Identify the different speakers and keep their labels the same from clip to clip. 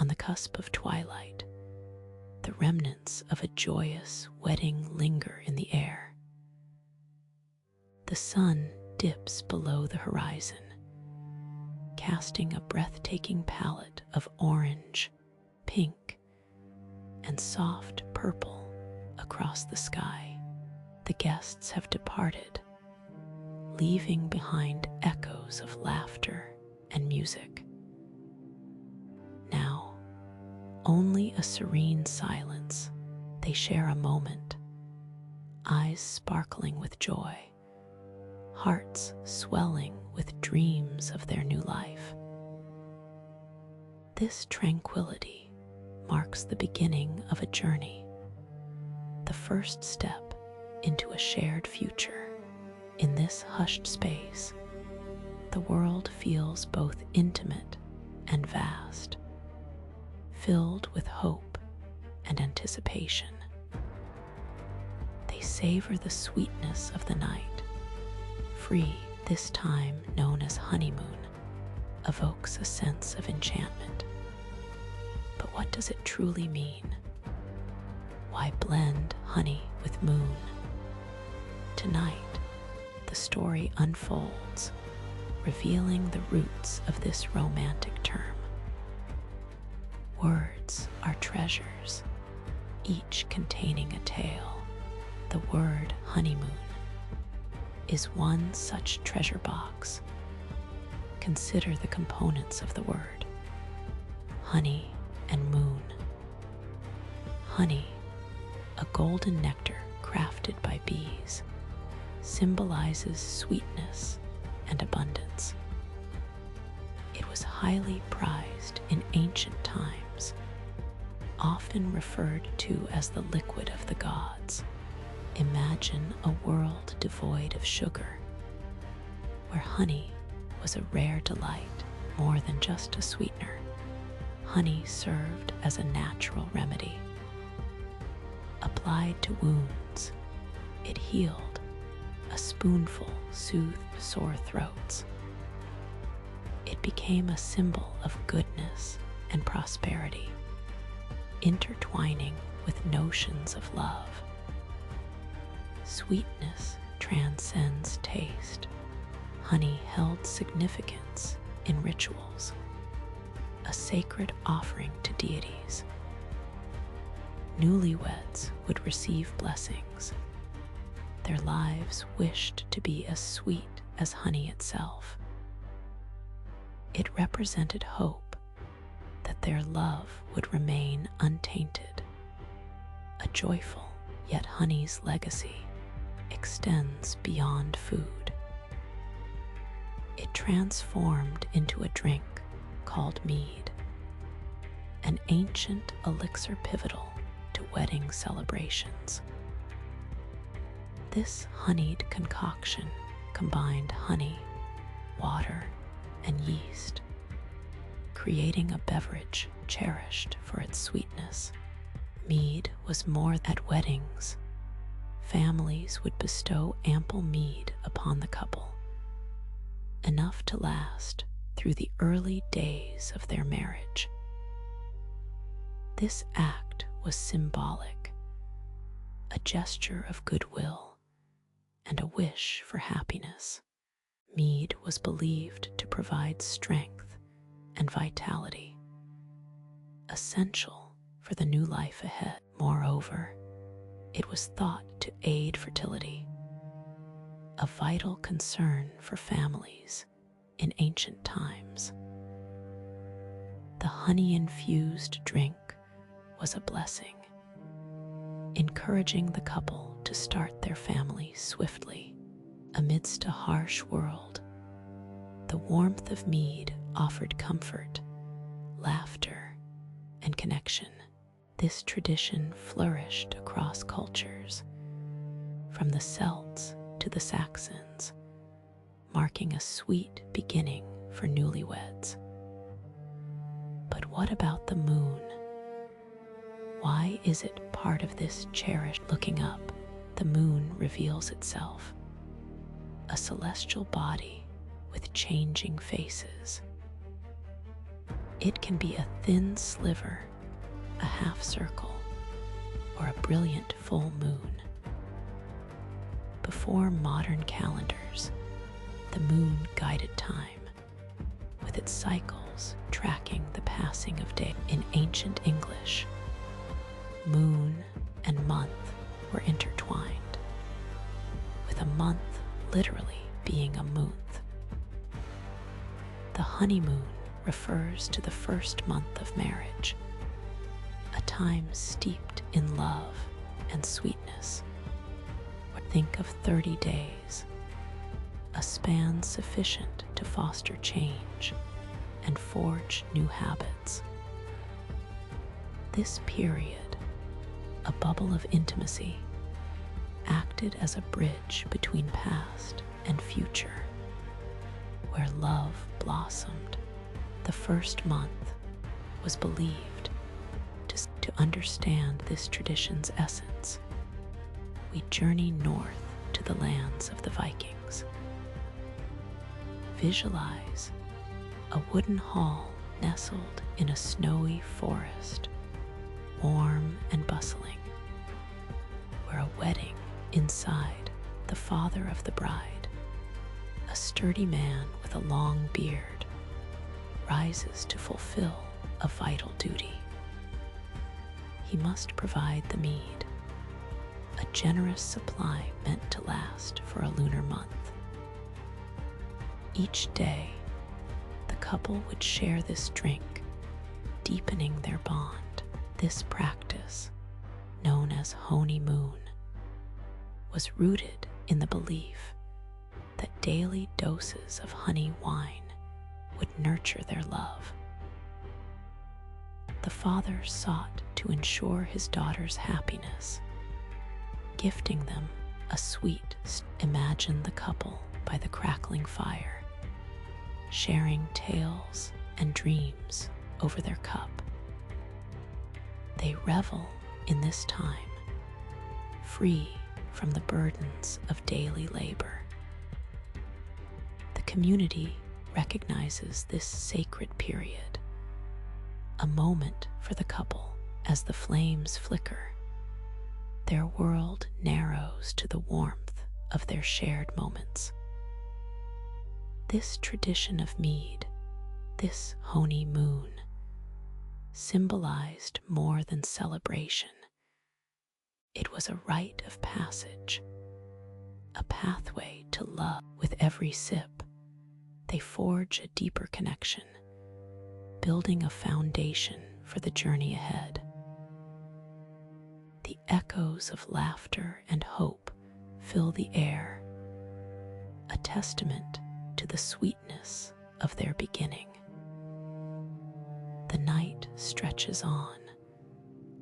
Speaker 1: On the cusp of twilight, the remnants of a joyous wedding linger in the air. The sun dips below the horizon, casting a breathtaking palette of orange, pink, and soft purple across the sky. The guests have departed, leaving behind echoes of laughter and music. Now, only a serene silence. They share a moment, eyes sparkling with joy, hearts swelling with dreams of their new life. This tranquility marks the beginning of a journey, the first step into a shared future. In this hushed space, the world feels both intimate and vast, filled with hope and anticipation. They savor the sweetness of the night. Free, this time known as honeymoon, evokes a sense of enchantment. But what does it truly mean? Why blend honey with moon? Tonight, the story unfolds, revealing the roots of this romantic term. Words are treasures, each containing a tale. The word honeymoon is one such treasure box. Consider the components of the word: honey and moon. Honey, a golden nectar crafted by bees, symbolizes sweetness and abundance. It was highly prized in ancient times, often referred to as the liquid of the gods. Imagine a world devoid of sugar, where honey was a rare delight, more than just a sweetener. Honey served as a natural remedy. Applied to wounds, it healed. A spoonful soothed sore throats. It became a symbol of goodness and prosperity, intertwining with notions of love. Sweetness transcends taste. Honey held significance in rituals, a sacred offering to deities. Newlyweds would receive blessings. Their lives wished to be as sweet as honey itself. It represented hope that their love would remain untainted. A joyful, yet honey's legacy extends beyond food. It transformed into a drink called mead, an ancient elixir pivotal to wedding celebrations. This honeyed concoction combined honey, water, and yeast, creating a beverage cherished for its sweetness. Mead was more at weddings. Families would bestow ample mead upon the couple, enough to last through the early days of their marriage. This act was symbolic, a gesture of goodwill, and a wish for happiness. Mead was believed to provide strength and vitality, essential for the new life ahead. Moreover, it was thought to aid fertility, a vital concern for families in ancient times. The honey-infused drink was a blessing, encouraging the couple to start their family swiftly. Amidst a harsh world, the warmth of mead offered comfort, laughter, and connection. This tradition flourished across cultures, from the Celts to the Saxons, marking a sweet beginning for newlyweds. But what about the moon? Why is it part of this cherished? Looking up, the moon reveals itself, a celestial body with changing faces. It can be a thin sliver, a half circle, or a brilliant full moon. Before modern calendars, the moon guided time, with its cycles tracking the passing of day. In ancient English, moon and month were intertwined, with a month literally being a month. The honeymoon refers to the first month of marriage, a time steeped in love and sweetness. Think of 30 days, a span sufficient to foster change and forge new habits. This period, a bubble of intimacy, acted as a bridge between past and future, where love blossomed. The first month was believed to understand this tradition's essence. We journey north to the lands of the Vikings. Visualize a wooden hall nestled in a snowy forest, warm and bustling, where a wedding inside the father of the bride, a sturdy man with a long beard, rises to fulfill a vital duty. He must provide the mead, a generous supply meant to last for a lunar month. Each day, the couple would share this drink, deepening their bond. This practice, known as Honeymoon, was rooted in the belief that daily doses of honey wine would nurture their love. The father sought to ensure his daughter's happiness, gifting them a sweet. Imagine the couple by the crackling fire, sharing tales and dreams over their cup. They revel in this time, free from the burdens of daily labor. The community recognizes this sacred period, a moment for the couple. As the flames flicker, their world narrows to the warmth of their shared moments. This tradition of mead, this honeymoon, symbolized more than celebration. It was a rite of passage, a pathway to love. With every sip, they forge a deeper connection, building a foundation for the journey ahead. The echoes of laughter and hope fill the air, a testament to the sweetness of their beginning. The night stretches on,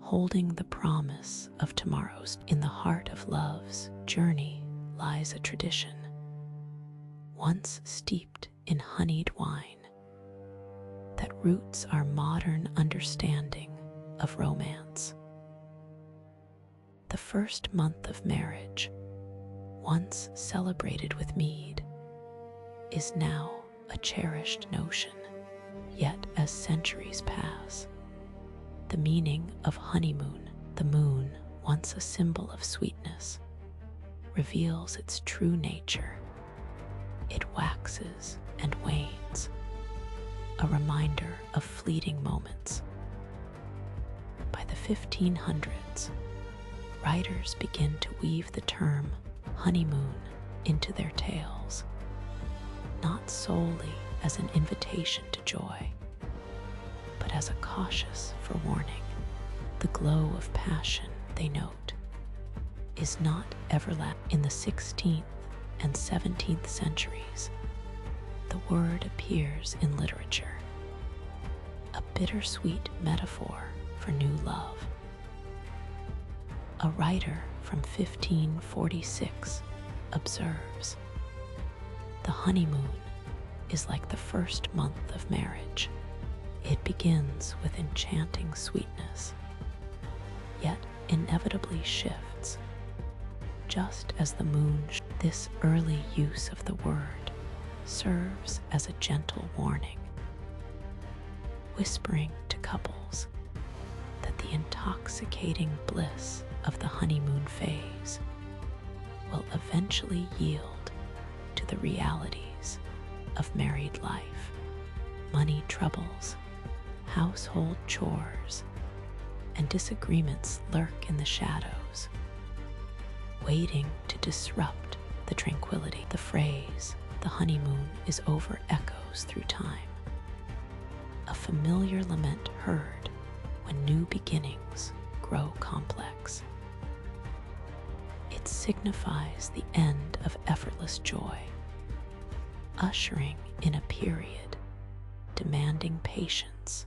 Speaker 1: holding the promise of tomorrow's. In the heart of love's journey lies a tradition, once steeped in honeyed wine, that roots our modern understanding of romance. The first month of marriage, once celebrated with mead, is now a cherished notion. Yet as centuries pass, the meaning of honeymoon, the moon, once a symbol of sweetness, reveals its true nature. It waxes and wanes, a reminder of fleeting moments. By the 1500s, writers begin to weave the term honeymoon into their tales, not solely as an invitation to joy, but as a cautious forewarning. The glow of passion, they note, is not everlasting. In the 16th and 17th centuries, the word appears in literature, a bittersweet metaphor for new love. A writer from 1546 observes, "The honeymoon is like the first month of marriage. It begins with enchanting sweetness, yet inevitably shifts, just as the moon." This early use of the word serves as a gentle warning. whispering to couples that the intoxicating bliss of the honeymoon phase will eventually yield to the realities of married life. Money troubles, household chores, and disagreements lurk in the shadows, waiting to disrupt the tranquility. The phrase, "the honeymoon is over," echoes through time, a familiar lament heard when new beginnings grow complex. It signifies the end of effortless joy, ushering in a period demanding patience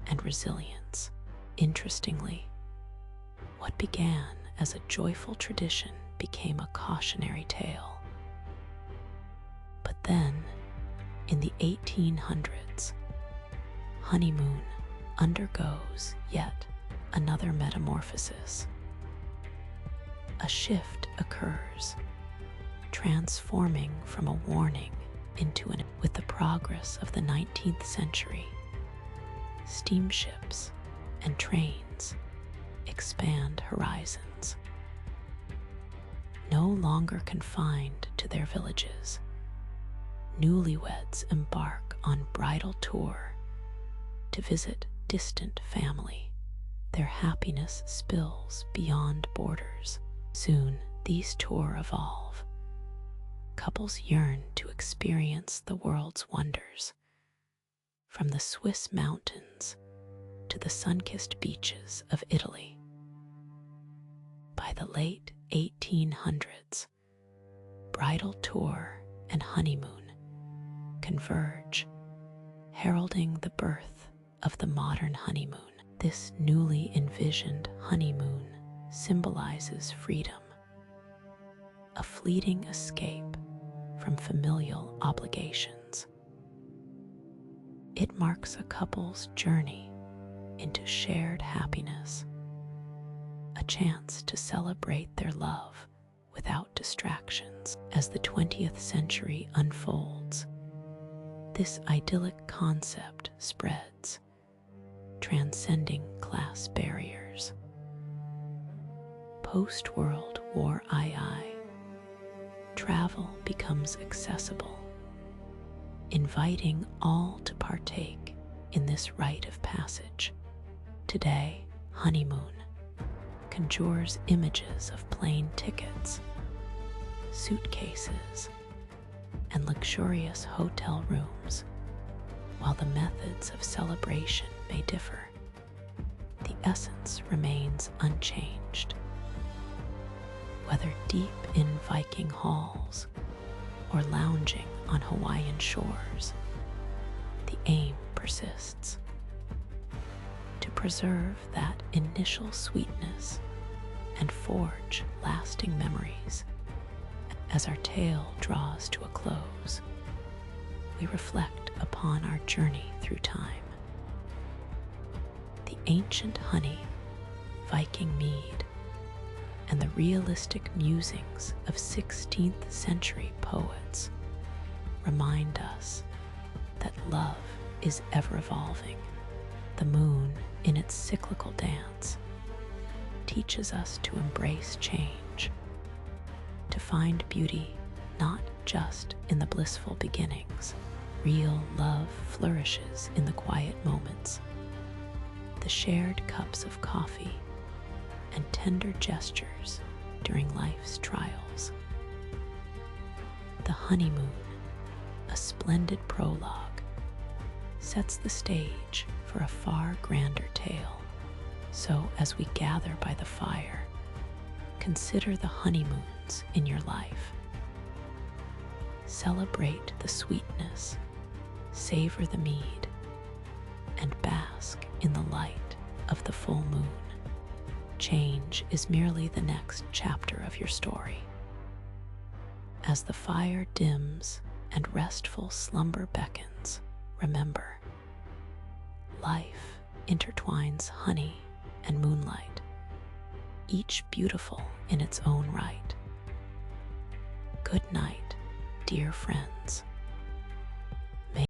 Speaker 1: and resilience. Interestingly, what began as a joyful tradition became a cautionary tale. But then, in the 1800s, honeymoon undergoes yet another metamorphosis. A shift occurs, transforming from a warning into an. With the progress of the 19th century, steamships and trains expand horizons. No longer confined to their villages, newlyweds embark on bridal tour to visit distant family. Their happiness spills beyond borders. Soon, these tours evolve. Couples yearn to experience the world's wonders, from the Swiss mountains to the sun-kissed beaches of Italy. By the late 1800s, bridal tour and honeymoon converge, heralding the birth of the modern honeymoon. This newly envisioned honeymoon symbolizes freedom, a fleeting escape from familial obligations. It marks a couple's journey into shared happiness, a chance to celebrate their love without distractions. As the 20th century unfolds, this idyllic concept spreads, transcending class barriers. Post-World War II, travel becomes accessible, inviting all to partake in this rite of passage. Today, honeymoon conjures images of plane tickets, suitcases, and luxurious hotel rooms. While the methods of celebration may differ, the essence remains unchanged. Whether deep in Viking halls or lounging on Hawaiian shores, the aim persists: to preserve that initial sweetness and forge lasting memories. As our tale draws to a close, we reflect upon our journey through time. The ancient honey, Viking mead, and the realistic musings of 16th century poets remind us that love is ever evolving. The moon, in its cyclical dance, teaches us to embrace change, to find beauty not just in the blissful beginnings. Real love flourishes in the quiet moments, the shared cups of coffee, and tender gestures during life's trials. The honeymoon, a splendid prologue, sets the stage for a far grander tale. So as we gather by the fire, consider the honeymoons in your life. Celebrate the sweetness, savor the mead, and bask in the light of the full moon. Change is merely the next chapter of your story. As the fire dims and restful slumber beckons, remember, life intertwines honey and moonlight, each beautiful in its own right. Good night, dear friends.